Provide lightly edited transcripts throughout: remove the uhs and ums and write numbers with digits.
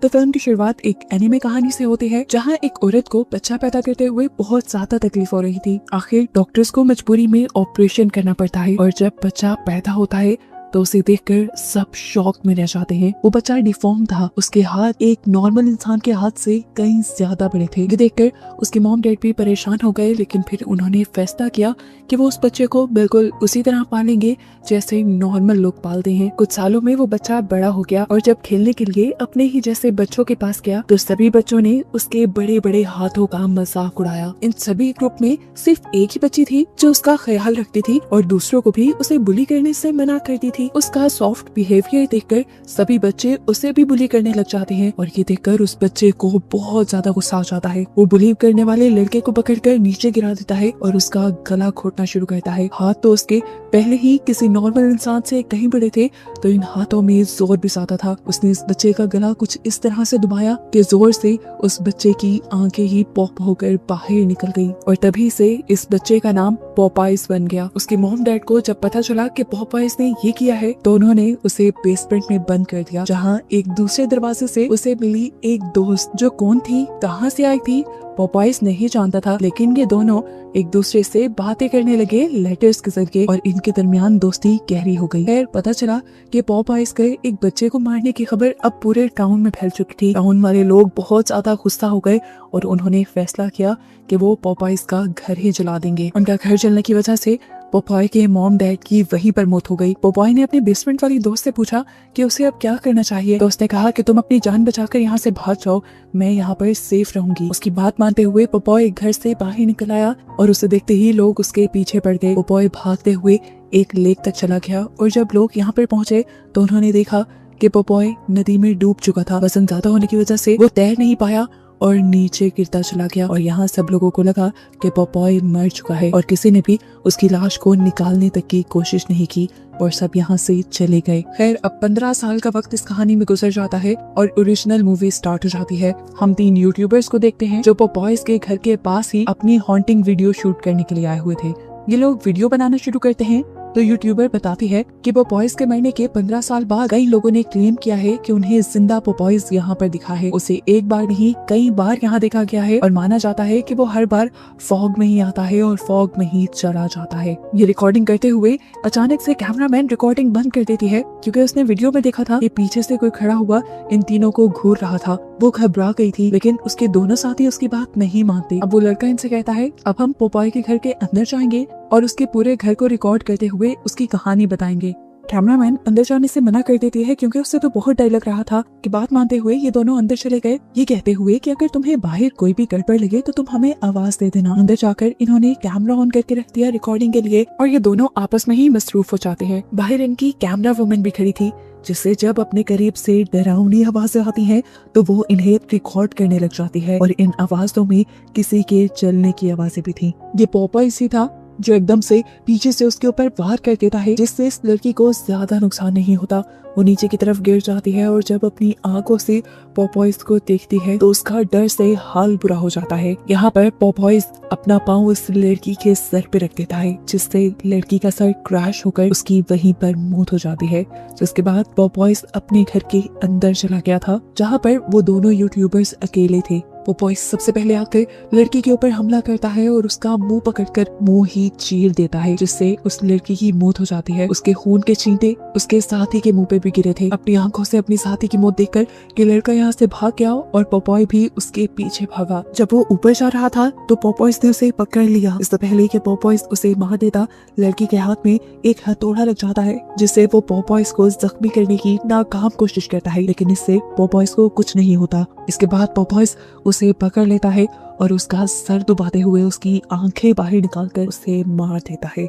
तो फिल्म की शुरुआत एक एनिमे कहानी से होती है जहाँ एक औरत को बच्चा पैदा करते हुए बहुत ज्यादा तकलीफ हो रही थी। आखिर डॉक्टर्स को मजबूरी में ऑपरेशन करना पड़ता है और जब बच्चा पैदा होता है तो उसे देखकर सब शॉक में रह जाते हैं। वो बच्चा डिफॉर्म था, उसके हाथ एक नॉर्मल इंसान के हाथ से कहीं ज्यादा बड़े थे। ये देखकर उसके मॉम डैड भी परेशान हो गए, लेकिन फिर उन्होंने फैसला किया कि वो उस बच्चे को बिल्कुल उसी तरह पालेंगे जैसे नॉर्मल लोग पालते हैं। कुछ सालों में वो बच्चा बड़ा हो गया और जब खेलने के लिए अपने ही जैसे बच्चों के पास गया तो सभी बच्चों ने उसके बड़े बड़े हाथों का मजाक उड़ाया। इन सभी ग्रुप में सिर्फ एक ही बच्ची थी जो उसका ख्याल रखती थी और दूसरों को भी उसे बुली करने से मना करती थी। उसका सॉफ्ट बिहेवियर देखकर सभी बच्चे उसे भी बुली करने लग जाते हैं और ये देखकर उस बच्चे को बहुत ज्यादा गुस्सा आ जाता है। वो बुली करने वाले लड़के को पकड़कर नीचे गिरा देता है और उसका गला घोटना शुरू करता है। हाथ तो उसके पहले ही किसी नॉर्मल इंसान से कहीं बड़े थे, तो इन हाथों में जोर भी ज्यादा था। उसने इस बच्चे का गला कुछ इस तरह से दबाया कि जोर से उस बच्चे की आंखें ही पॉप होकर बाहर निकल गई और तभी से इस बच्चे का नाम पॉपाइज बन गया। उसके मॉम डैड को जब पता चला कि पॉपाइज ने ये किया है तो उन्होंने उसे बेसमेंट में बंद कर दिया, जहाँ एक दूसरे दरवाजे से उसे मिली एक दोस्त जो कौन थी, कहाँ से आई थी, पॉपाइज नहीं जानता था। लेकिन ये दोनों एक दूसरे से बातें करने लगे लेटर्स के जरिए और इनके दरमियान दोस्ती गहरी हो गई। खैर पता चला कि पॉपाइज के एक बच्चे को मारने की खबर अब पूरे टाउन में फैल चुकी थी। टाउन वाले लोग बहुत ज्यादा गुस्सा हो गए और उन्होंने फैसला किया कि वो पॉपाइज का घर ही जला देंगे। उनका घर जलने की वजह से पोपाई के मॉम डैड की वहीं पर मौत हो गई। पोपाई ने अपने बेसमेंट वाली दोस्त से पूछा कि उसे अब क्या करना चाहिए। दोस्त ने कहा कि तुम अपनी जान बचाकर यहाँ से भाग जाओ, मैं यहाँ पर सेफ रहूंगी। उसकी बात मानते हुए पोपाई घर से बाहर निकल आया और उसे देखते ही लोग उसके पीछे पड़ गए। पोपाई भागते हुए एक लेक तक चला गया और जब लोग यहाँ पर पहुंचे तो उन्होंने देखा कि पोपाई नदी में डूब चुका था। वजन ज्यादा होने की वजह से वो तैर नहीं पाया और नीचे गिरता चला गया और यहाँ सब लोगों को लगा कि पॉपाई मर चुका है और किसी ने भी उसकी लाश को निकालने तक की कोशिश नहीं की और सब यहाँ से चले गए। खैर अब 15 साल का वक्त इस कहानी में गुजर जाता है और ओरिजिनल मूवी स्टार्ट हो जाती है। हम 3 यूट्यूबर्स को देखते हैं जो पॉपाइज के घर के पास ही अपनी हॉन्टिंग वीडियो शूट करने के लिए आए हुए थे। ये लोग वीडियो बनाना शुरू करते हैं तो यूट्यूबर बताती है कि पॉपाइज के मरने के 15 साल बाद कई लोगों ने क्लेम किया है कि उन्हें जिंदा पॉपाइज यहाँ पर दिखा है। उसे एक बार नहीं कई बार यहाँ देखा गया है और माना जाता है कि वो हर बार फॉग में ही आता है और फॉग में ही चला जाता है। ये रिकॉर्डिंग करते हुए अचानक से कैमरामैन रिकॉर्डिंग बंद कर देती है क्योंकि उसने वीडियो में देखा था कि पीछे से कोई खड़ा हुआ इन तीनों को घूर रहा था। वो घबरा गई थी लेकिन उसके दोनों साथी उसकी बात नहीं मानते। अब वो लड़का इनसे कहता है अब हम पॉपाई के घर के अंदर जाएंगे और उसके पूरे घर को रिकॉर्ड करते हुए उसकी कहानी बताएंगे। कैमरामैन अंदर जाने से मना कर देती है क्योंकि उससे तो बहुत डर लग रहा था। कि बात मानते हुए ये दोनों अंदर चले गए, ये कहते हुए कि अगर तुम्हें बाहर कोई भी गड़बड़ लगे तो तुम हमें आवाज दे देना। अंदर जाकर इन्होंने कैमरा ऑन करके रख दिया रिकॉर्डिंग के लिए और ये दोनों आपस में ही मसरूफ हो जाते हैं। बाहर इनकी कैमरा वुमन भी खड़ी थी जिससे जब अपने करीब से डरावनी आवाजें आती हैं तो वो इन्हें रिकॉर्ड करने लग जाती है और इन आवाजों में किसी के चलने की आवाजें भी थी। ये पॉपाइज ही था जो एकदम से पीछे से उसके ऊपर वार कर देता है जिससे इस लड़की को ज्यादा नुकसान नहीं होता। वो नीचे की तरफ गिर जाती है और जब अपनी आंखों से पॉपाइज को देखती है तो उसका डर से हाल बुरा हो जाता है। यहाँ पर पॉपाइज अपना पाँव उस लड़की के सर पे रख देता है जिससे लड़की का सर क्रैश होकर उसकी वहीं पर मौत हो जाती है। जिसके बाद पॉपाइज अपने घर के अंदर चला गया था जहाँ पर वो दोनों यूट्यूबर्स अकेले थे। पॉपाइज सबसे पहले आकर लड़की के ऊपर हमला करता है और उसका मुंह पकड़कर मुंह ही चीर देता है जिससे उस लड़की की मौत हो जाती है। उसके खून के छींटे उसके साथी के मुंह पे भी गिरे थे। अपनी आंखों से अपनी साथी की मौत देखकर कि लड़का यहाँ से भाग गया और पॉपाई भी उसके पीछे भागा। जब वो ऊपर जा रहा था तो पॉपाइज ने उसे पकड़ लिया। इससे पहले कि पॉपाइज उसे मार देता लड़की के हाथ में एक हथौड़ा लग जाता है जिससे वो पॉपाइज को जख्मी करने की नाकाम कोशिश करता है लेकिन इससे पॉपाइज को कुछ नहीं होता। इसके बाद पॉपाइज उसे पकड़ लेता है और उसका सर दबाते हुए उसकी आंखें बाहर निकालकर उसे मार देता है।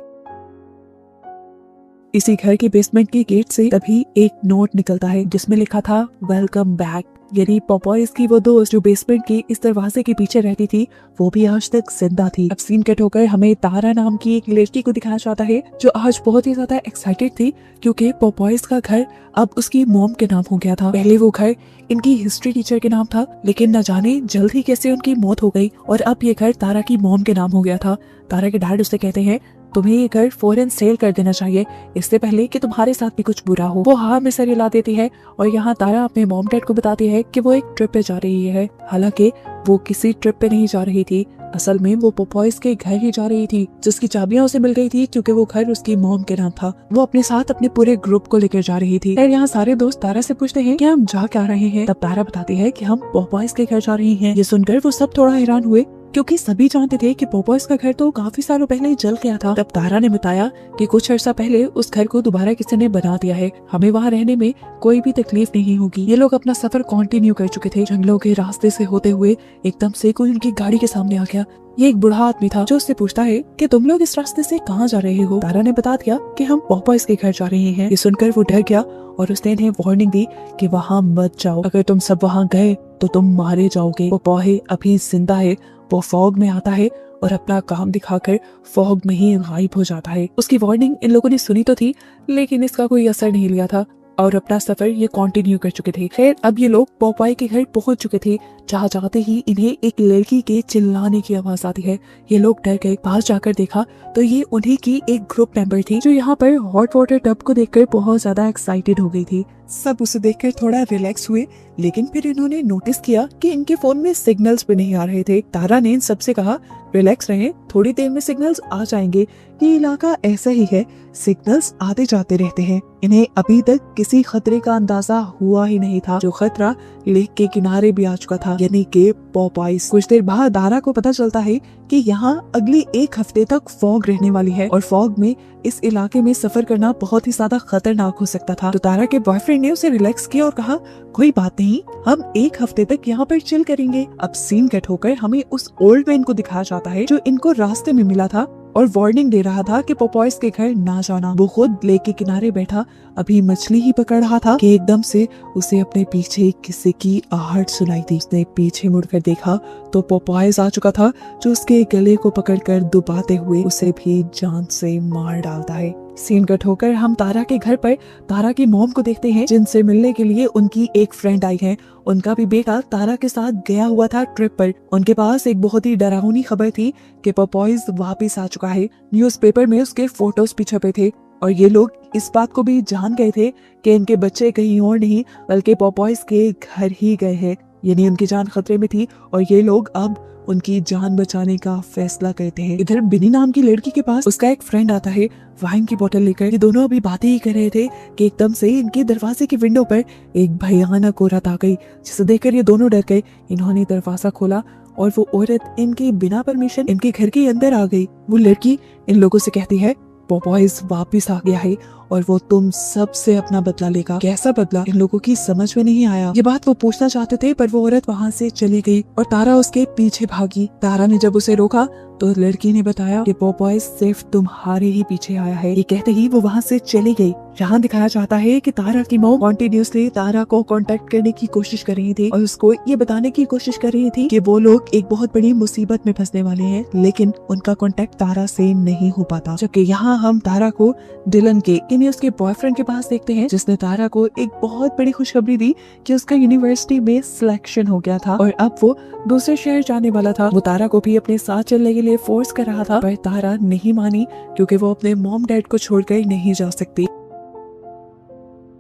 इसी घर के बेसमेंट के गेट से तभी एक नोट निकलता है जिसमें लिखा था वेलकम बैक। यानी पॉपाइज की वो दोस्त जो बेसमेंट के इस दरवाजे के पीछे रहती थी वो भी आज तक जिंदा थी। अब सीन कट होकर हमें तारा नाम की एक लड़की को दिखाया जाता है जो आज बहुत ही ज्यादा एक्साइटेड थी क्योंकि पॉपाइज का घर अब उसकी मॉम के नाम हो गया था। पहले वो घर इनकी हिस्ट्री टीचर के नाम था लेकिन न जाने जल्द ही कैसे उनकी मौत हो गई और अब ये घर तारा की मॉम के नाम हो गया था। तारा के डैड उससे कहते हैं तुम्हें ये घर फौरन सेल कर देना चाहिए, इससे पहले कि तुम्हारे साथ भी कुछ बुरा हो। वो हाँ में सर हिला देती है और यहाँ तारा अपने मॉम डैड को बताती है कि वो एक ट्रिप पे जा रही है। हालांकि वो किसी ट्रिप पे नहीं जा रही थी, असल में वो पोपॉयज के घर ही जा रही थी, जिसकी चाबियां उसे मिल गई थी क्योंकि वो घर उसकी मॉम के नाम था। वो अपने साथ अपने पूरे ग्रुप को लेकर जा रही थी। यहाँ सारे दोस्त तारा से पूछते हैं कि हम जा क्या रहे हैं। तब तारा बताती है कि हम पोपॉयज के घर जा रही हैं। ये सुनकर वो सब थोड़ा हैरान हुए क्योंकि सभी जानते थे कि पोपॉयज का घर तो काफी सालों पहले ही जल गया था। तब तारा ने बताया कि कुछ अर्सा पहले उस घर को दोबारा किसी ने बना दिया है, हमें वहाँ रहने में कोई भी तकलीफ नहीं होगी। ये लोग अपना सफर कंटिन्यू कर चुके थे। जंगलों के रास्ते से होते हुए एकदम से कोई उनकी गाड़ी के सामने आ गया। ये एक बूढ़ा आदमी था जो उससे पूछता है कि तुम लोग इस रास्ते से कहाँ जा रहे हो। तारा ने बता दिया कि हम पोपॉयज के घर जा रहे हैं। ये सुनकर वो डर गया और उसने इन्हें वार्निंग दी कि वहाँ मत जाओ, अगर तुम सब वहाँ गए तो तुम मारे जाओगे। पोपॉय अभी जिंदा है, वो फॉग में आता है और अपना काम दिखाकर फॉग में ही गायब हो जाता है। उसकी वार्निंग इन लोगों ने सुनी तो थी, लेकिन इसका कोई असर नहीं लिया था और अपना सफर ये कंटिन्यू कर चुके थे। खैर अब ये लोग पोपॉय के घर पहुंच चुके थे। जहाँ जाते ही इन्हें एक लड़की के चिल्लाने की आवाज आती है। ये लोग डर गए। पास जाकर देखा तो ये उन्हीं की एक ग्रुप मेंबर थी जो यहाँ पर हॉट वाटर टब को देखकर बहुत ज्यादा एक्साइटेड हो गई थी। सब उसे देखकर थोड़ा रिलैक्स हुए, लेकिन फिर इन्होंने नोटिस किया कि इनके फोन में सिग्नल्स भी नहीं आ रहे थे। तारा ने इन सबसे कहा रिलैक्स रहें, थोड़ी देर में सिग्नल्स आ जाएंगे। ये इलाका ऐसा ही है, सिग्नल्स आते जाते रहते हैं। इन्हें अभी तक किसी खतरे का अंदाजा हुआ ही नहीं था। जो खतरा लेक के किनारे भी आ चुका था, यानी कि पोपॉयज। कुछ देर बाद तारा को पता चलता है कि यहाँ अगली एक हफ्ते तक फॉग रहने वाली है और फॉग में इस इलाके में सफर करना बहुत ही ज्यादा खतरनाक हो सकता था। तो तारा के बॉयफ्रेंड ने उसे रिलैक्स किया और कहा कोई बात नहीं, हम एक हफ्ते तक यहाँ पर चिल करेंगे। अब सीन कट होकर हमें उस ओल्ड मैन को दिखाया जाता है जो इनको रास्ते में मिला था और वार्निंग दे रहा था कि पोपॉयज के घर ना जाना। वो खुद लेक के किनारे बैठा अभी मछली ही पकड़ रहा था कि एकदम से उसे अपने पीछे किसी की आहट सुनाई दी। उसने पीछे मुड़कर देखा तो पोपॉयज आ चुका था, जो उसके गले को पकड़कर दुबाते हुए उसे भी जान से मार डालता है। सीन कट होकर हम तारा के घर पर तारा की मॉम को देखते हैं, जिनसे मिलने के लिए उनकी एक फ्रेंड आई है। उनका भी बेटा तारा के साथ गया हुआ था ट्रिप पर। उनके पास एक बहुत ही डरावनी खबर थी कि पोपॉयज वापस आ चुका है। न्यूज़पेपर में उसके फोटोज भी छपे थे और ये लोग इस बात को भी जान गए थे कि इनके बच्चे कहीं और नहीं बल्कि पोपॉयज के घर ही गए हैं, यानी उनकी जान खतरे में थी और ये लोग अब उनकी जान बचाने का फैसला करते हैं। इधर बिनी नाम की लड़की के पास उसका एक फ्रेंड आता है वाइन की बोतल लेकर। ये दोनों अभी बातें ही कर रहे थे कि एकदम से इनके दरवाजे की विंडो पर एक भयानक औरत आ गई, जिसे देखकर ये दोनों डर गए। इन्होंने दरवाजा खोला और वो औरत इनके बिना परमिशन इनके घर के अंदर आ गई। वो लड़की इन लोगों से कहती है पोपॉयज वापिस आ गया है और वो तुम सब से अपना बदला लेगा। कैसा बदला, इन लोगों की समझ में नहीं आया। ये बात वो पूछना चाहते थे पर वो औरत वहाँ से चली गई और तारा उसके पीछे भागी। तारा ने जब उसे रोका तो लड़की ने बताया कि पोपॉयज सिर्फ तुम्हारे ही पीछे आया है। ये कहते ही वो वहाँ से चली गई। यहाँ दिखाया जाता है कि तारा की मॉम कॉन्टिन्यूसली तारा को कांटेक्ट करने की कोशिश कर रही थी और उसको ये बताने की कोशिश कर रही थी कि वो लोग एक बहुत बड़ी मुसीबत में फंसने वाले हैं, लेकिन उनका कांटेक्ट तारा से नहीं हो पाता। जबकि यहाँ हम तारा को डिलन के यानी उसके बॉयफ्रेंड के पास देखते हैं, जिसने तारा को एक बहुत बड़ी खुशखबरी दी कि उसका यूनिवर्सिटी में सिलेक्शन हो गया था और अब वो दूसरे शहर जाने वाला था। वो तारा को भी अपने साथ चलने के लिए फोर्स कर रहा था, पर तारा नहीं मानी क्योंकि वो अपने मॉम डैड को छोड़कर नहीं जा सकती।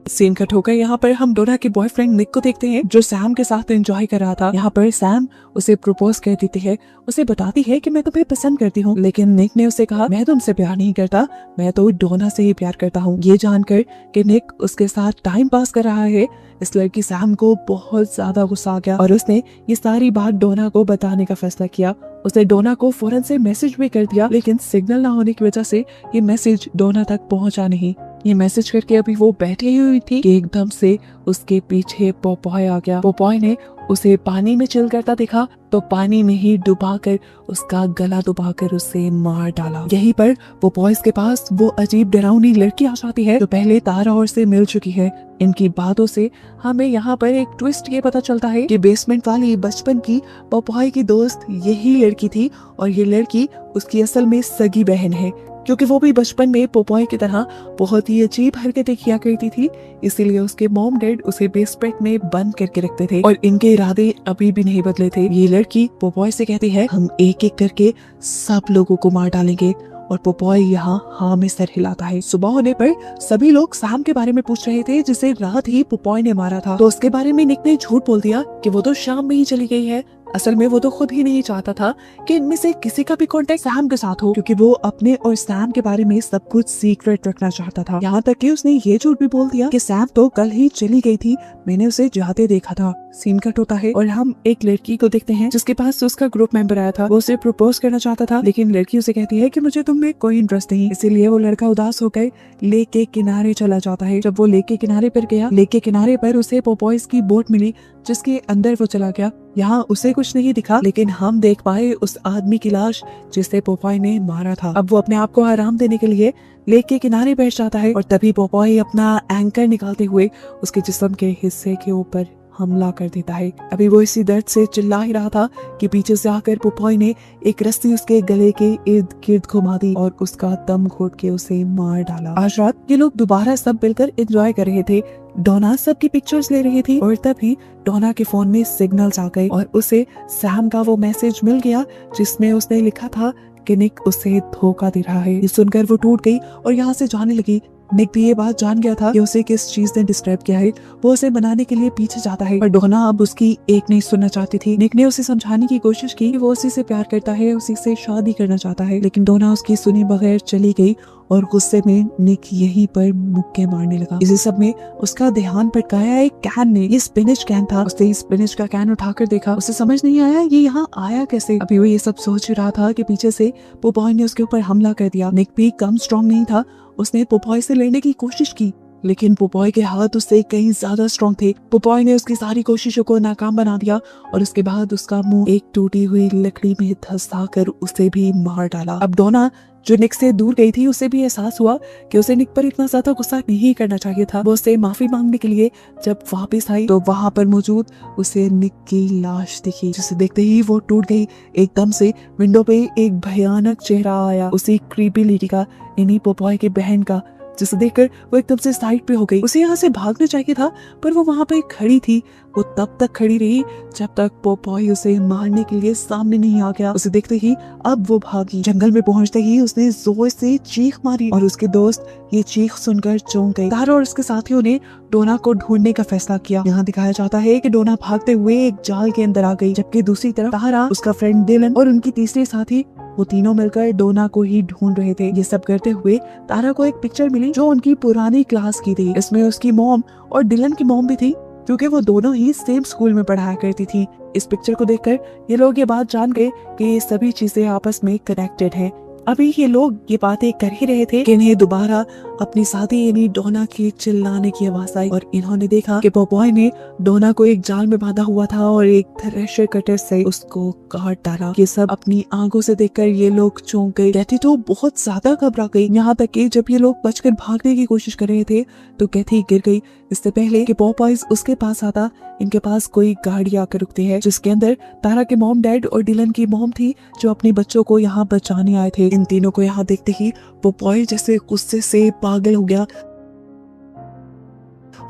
सीन कट होकर यहाँ पर हम डोना के बॉयफ्रेंड निक को देखते हैं, जो सैम के साथ एंजॉय कर रहा था। यहाँ पर सैम उसे प्रपोज कर देती है, उसे बताती है कि मैं तुम्हें पसंद करती हूँ, लेकिन निक ने उसे कहा मैं तुमसे प्यार नहीं करता, मैं तो डोना से ही प्यार करता हूँ। ये जानकर कि निक उसके साथ टाइम पास कर रहा है, इस लड़की सैम को बहुत ज्यादा गुस्सा आ गया और उसने ये सारी बात डोना को बताने का फैसला किया। उसने डोना को फौरन से मैसेज भी कर दिया, लेकिन सिग्नल ना होने की वजह से ये मैसेज डोना तक पहुंचा नहीं। ये मैसेज करके अभी वो बैठी हुई थी कि एकदम से उसके पीछे पोपॉय आ गया। पोपॉय ने उसे पानी में चिल करता देखा तो पानी में ही डुबाकर उसका गला दबाकर उसे मार डाला। यहीं पर पोपॉयज के पास वो अजीब डरावनी लड़की आ जाती है जो पहले तारा और से मिल चुकी है। इनकी बातों से हमें यहाँ पर एक ट्विस्ट ये पता चलता है कि बेसमेंट वाली बचपन की पोपॉय की दोस्त यही लड़की थी और ये लड़की उसकी असल में सगी बहन है, क्योंकि वो भी बचपन में पोपॉय की तरह बहुत ही अजीब हरकतें किया करती थी। इसीलिए उसके मॉम डैड उसे बेसमेंट में बंद करके रखते थे और इनके इरादे अभी भी नहीं बदले थे। ये लड़की पोपॉय से कहती है हम एक एक करके सब लोगों को मार डालेंगे और पोपॉय यहाँ हाँ में सर हिलाता है। सुबह होने पर सभी लोग सैम के बारे में पूछ रहे थे जिसे रात ही पोपॉय ने मारा था। तो उसके बारे में निक ने झूठ बोल दिया कि वो तो शाम में ही चली गई है। असल में वो तो खुद ही नहीं चाहता था कि इनमें से किसी का भी कांटेक्ट सैम के साथ हो, क्योंकि वो अपने और सैम के बारे में सब कुछ सीक्रेट रखना चाहता था। यहाँ तक कि उसने ये झूठ भी बोल दिया कि सैम तो कल ही चली गई थी, मैंने उसे जाते देखा था। सीन कट होता है और हम एक लड़की को देखते हैं जिसके पास उसका ग्रुप मेंबर आया था। वो उसे प्रपोज करना चाहता था, लेकिन लड़की उसे कहती है कि मुझे तुम में कोई इंटरेस्ट नहीं। इसीलिए वो लड़का उदास होकर लेक के किनारे चला जाता है। जब वो लेक के किनारे पर गया, लेक के किनारे पर उसे पोपॉयज की बोट मिली जिसके अंदर वो चला गया। यहाँ उसे कुछ नहीं दिखा, लेकिन हम देख पाए उस आदमी की लाश जिसे पोपॉय ने मारा था। अब वो अपने आप को आराम देने के लिए लेक के किनारे बैठ जाता है और तभी पोपॉय अपना एंकर निकालते हुए उसके जिस्म के हिस्से के ऊपर हमला कर देता है। अभी वो इसी दर्द से चिल्ला ही रहा था कि पीछे से आकर पोपॉय ने एक रस्सी उसके गले के इर्द गिर्द घुमा दी और उसका दम घोट के उसे मार डाला। आज रात ये लोग दोबारा सब मिलकर एंजॉय कर रहे थे। डोना सबकी पिक्चर्स ले रही थी और तभी डोना के फोन में सिग्नल्स आ गए और उसे सैम का वो मैसेज मिल गया जिसमें उसने लिखा था कि निक उसे धोखा दे रहा है। ये सुनकर वो टूट गई और यहाँ से जाने लगी। निक भी ये बात जान गया था कि उसे किस चीज ने डिस्टर्ब किया है। वो उसे मनाने के लिए पीछे जाता है, पर डोना अब उसकी एक नहीं सुनना चाहती थी। निक ने उसे समझाने की कोशिश की कि वो उसी से प्यार करता है, उसी से शादी करना चाहता है, लेकिन डोना उसकी सुनी बगैर चली गई और गुस्से में निक यहीं पर मुक्के मारने लगा। इसी सब में उसका ध्यान भटकाया एक कैन ने। ये स्पिनिच कैन था। उसने स्पिनिच का कैन उठाकर देखा, उसे समझ नहीं आया ये यहाँ आया कैसे। अभी वो ये सब सोच रहा था कि पीछे से पोपॉय ने उसके ऊपर हमला कर दिया। निक भी कम स्ट्रॉन्ग नहीं था, उसने पोपॉय से लड़ने की कोशिश की, लेकिन पोपॉय के हाथ उससे कहीं ज्यादा स्ट्रॉन्ग थे। पोपॉय ने उसकी सारी कोशिशों को नाकाम बना दिया और उसके बाद उसका मुंह एक टूटी हुई लकड़ी में धंसा कर उसे भी मार डाला। अब डोना जो निक से दूर गई थी उसे भी एहसास हुआ कि उसे निक पर इतना ज्यादा गुस्सा नहीं करना चाहिए था। वो उससे माफी मांगने के लिए जब वापस आई तो वहां पर मौजूद उसे निक की लाश दिखी, जिसे देखते ही वो टूट गई। एकदम से विंडो पे एक भयानक चेहरा आया, उसी क्रीपी लेडी का, यानी पोपॉय की बहन का, जिसे देखकर वो एकदम से साइड पे हो गई। उसे यहाँ से भागना चाहिए था, पर वो वहाँ पे खड़ी थी। वो तब तक खड़ी रही जब तक पोपॉय उसे मारने के लिए सामने नहीं आ गया। उसे देखते ही अब वो भागी। जंगल में पहुंचते ही उसने जोर से चीख मारी और उसके दोस्त ये चीख सुनकर चौंक गए। तारा और उसके साथियों ने डोना को ढूंढने का फैसला किया। यहाँ दिखाया जाता है कि डोना भागते हुए एक जाल के अंदर आ गई, जबकि दूसरी तरफ तारा, उसका फ्रेंड डिलन और उनकी तीसरी साथी, वो तीनों मिलकर डोना को ही ढूंढ रहे थे। ये सब करते हुए तारा को एक पिक्चर मिली जो उनकी पुरानी क्लास की थी। इसमें उसकी मॉम और डिलन की मॉम भी थी, क्योंकि वो दोनों ही सेम स्कूल में पढ़ाया करती थी। इस पिक्चर को देखकर ये लोग ये बात जान गए कि ये सभी चीजें आपस में कनेक्टेड हैं। अभी ये लोग ये बातें कर ही रहे थे कि इन्हें दोबारा अपनी साथी यानी डोना की चिल्लाने की आवाज आई और इन्होंने देखा कि पोपॉय ने डोना को एक जाल में बांधा हुआ था और एक थ्रेशर कटर से उसको काट डाला। ये सब अपनी आंखों से देखकर ये लोग चौंक गए। कैथी तो बहुत ज्यादा घबरा गई। यहाँ तक कि जब ये लोग बचकर भागने की कोशिश कर रहे थे तो कैथी गिर गई। इससे पहले कि पोपॉयज उसके पास आता, इनके पास कोई गाड़ी आकर रुकती है जिसके अंदर तारा के मॉम, डैड और डिलन की मॉम थी, जो अपने बच्चों को यहाँ बचाने आए थे। इन तीनों को यहाँ देखते ही पोपॉय जैसे गुस्से से पागल हो गया।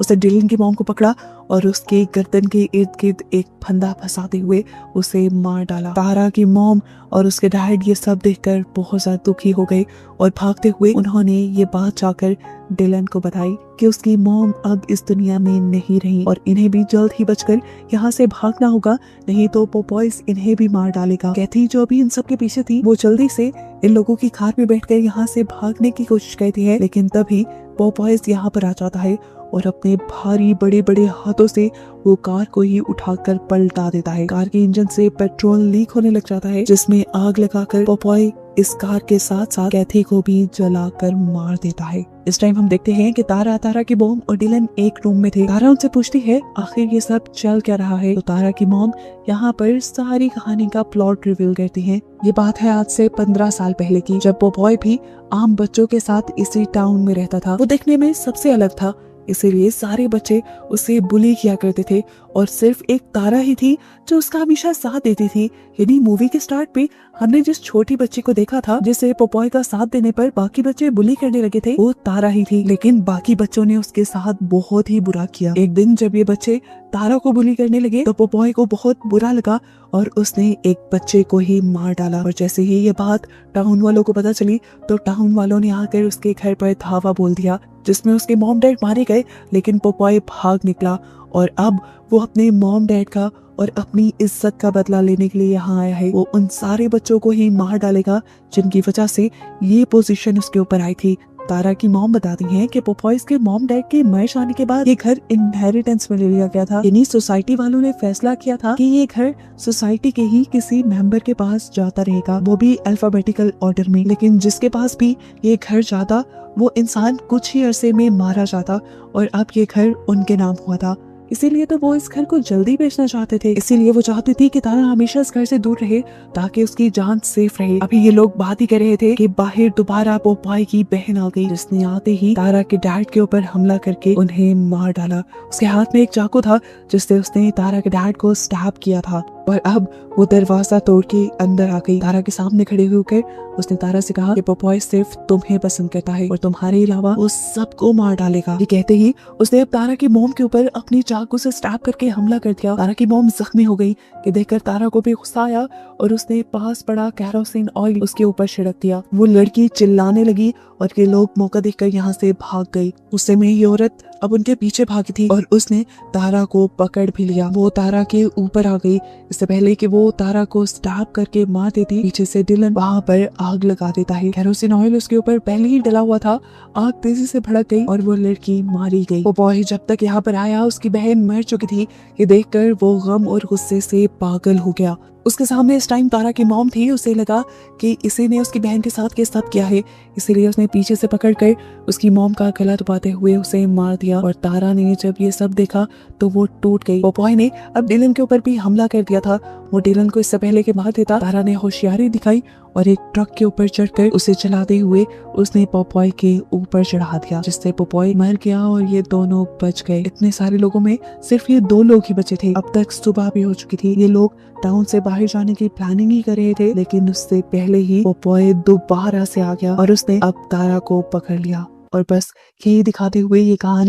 उसने डिलन की मॉम को पकड़ा और उसके गर्दन के इर्द गिर्द एक फंदा फंसाते हुए उसे मार डाला। तारा की मॉम और उसके डैड ये सब देखकर बहुत ज्यादा दुखी हो गए और भागते हुए उन्होंने ये बात जाकर डिलन को बताई कि उसकी मॉम अब इस दुनिया में नहीं रही और इन्हें भी जल्द ही बचकर यहाँ से भागना होगा, नहीं तो पोपॉयज इन्हें भी मार डालेगा। कैथी जो अभी इन सब के पीछे थी वो जल्दी से इन लोगों की कार में बैठकर यहाँ से भागने की कोशिश करती है, लेकिन तभी पोपॉयज यहाँ पर आ जाता है और अपने भारी बड़े बड़े हाथों से वो कार को ही उठाकर पलटा देता है। कार के इंजन से पेट्रोल लीक होने लग जाता है, जिसमें आग लगाकर पोपॉय इस कार के साथ साथ कैथी को भी जलाकर मार देता है। इस टाइम हम देखते हैं कि तारा की मॉम और डिलन एक रूम में थे। तारा उनसे पूछती है आखिर ये सब चल क्या रहा है, तो तारा की मॉम यहाँ पर सारी कहानी का प्लॉट रिवील करती है। ये बात है आज से 15 साल पहले की, जब पोपॉय भी आम बच्चों के साथ इसी टाउन में रहता था। वो देखने में सबसे अलग था, इसीलिए सारे बच्चे उसे बुली किया करते थे और सिर्फ एक तारा ही थी जो उसका हमेशा साथ देती थी। यानी मूवी के स्टार्ट पे हमने जिस छोटी बच्ची को देखा था जिसे पोपॉय का साथ देने पर बाकी बच्चे बुली करने लगे थे, वो तारा ही थी। लेकिन बाकी बच्चों ने उसके साथ बहुत ही बुरा किया। एक दिन जब ये बच्चे तारा को बुली करने लगे तो पोपॉय को बहुत बुरा लगा और उसने एक बच्चे को ही मार डाला। और जैसे ही ये बात टाउन वालों को पता चली तो टाउन वालों ने आकर उसके घर पर धावा बोल दिया, जिसमें उसके मॉम डैड मारे गए। लेकिन पोपॉय भाग निकला और अब वो अपने मॉम डैड का और अपनी इज्जत का बदला लेने के लिए यहाँ आया है। वो उन सारे बच्चों को ही मार डालेगा जिनकी वजह से ये पोजीशन उसके ऊपर आई थी। तारा की मॉम बताती हैं कि पोपॉयज के मॉम डैड के मर जाने के बाद ये घर इनहेरिटेंस में ले लिया गया था। यानी सोसाइटी वालों ने फैसला किया था कि ये घर सोसाइटी के ही किसी मेंबर के पास जाता रहेगा, वो भी अल्फाबेटिकल ऑर्डर में। लेकिन जिसके पास भी ये घर जाता वो इंसान कुछ ही अरसे में मारा जाता और अब ये घर उनके नाम हुआ था। इसीलिए तो वो इस घर को जल्दी बेचना चाहते थे। इसीलिए वो चाहती थी कि तारा हमेशा इस घर से दूर रहे ताकि उसकी जान सेफ रहे। अभी ये लोग बात ही कर रहे थे कि बाहर दोबारा पोपॉय की बहन आ गई, जिसने आते ही तारा के डैड के ऊपर हमला करके उन्हें मार डाला। उसके हाथ में एक चाकू था जिससे उसने तारा के डैड को स्टैब किया था और अब वो दरवाजा तोड़ के अंदर आ गई। तारा के सामने खड़े होकर उसने तारा से कहा कि पोपॉय सिर्फ तुम्हें पसंद करता है और तुम्हारे अलावा वो सबको मार डालेगा। ये कहते ही उसने अब तारा की मोम के ऊपर अपनी चाकू से स्टैब करके हमला कर दिया। तारा की मोम जख्मी हो गई कि देखकर तारा को भी गुस्सा आया और उसने पास पड़ा केरोसिन ऑयल उसके ऊपर छिड़क दिया। वो लड़की चिल्लाने लगी और ये लोग मौका देखकर यहाँ से भाग गई। गुस्से में ये औरत अब उनके पीछे भागी थी और उसने तारा को पकड़ भी लिया। वो तारा के ऊपर आ गई। इससे पहले कि वो तारा को स्टैब करके मार देती, पीछे से डिलन वहाँ पर आग लगा देता है। केरोसिन ऑयल उसके ऊपर पहले ही डला हुआ था। आग तेजी से भड़क गई और वो लड़की मारी गई। वो बॉय जब तक यहाँ पर आया उसकी बहन मर चुकी थी। ये देखकर वो गम और गुस्से से पागल हो गया। उसके सामने इस टाइम तारा की मॉम थी। उसे लगा कि इसी ने उसकी बहन के साथ ये सब किया है, इसीलिए उसने पीछे से पकड़कर उसकी मॉम का गला दबाते हुए उसे मार दिया। और तारा ने जब ये सब देखा तो वो टूट गई। पोपॉय ने अब डिलन के ऊपर भी हमला कर दिया था। वो डिलन को इससे पहले के मार देता, तारा ने होशियारी दिखाई और एक ट्रक के ऊपर चढ़कर उसे चलाते हुए उसने पोपॉय के ऊपर चढ़ा दिया, जिससे पोपॉय मर गया और ये दोनों बच गए। इतने सारे लोगों में सिर्फ ये 2 लोग ही बचे थे। अब तक सुबह भी हो चुकी थी। ये लोग टाउन से बाहर जाने की प्लानिंग ही कर रहे थे, लेकिन उससे पहले ही पोपॉय दोबारा से आ गया और उसने अब तारा को पकड़ लिया। और बस यही दिखाते हुए ये कहानी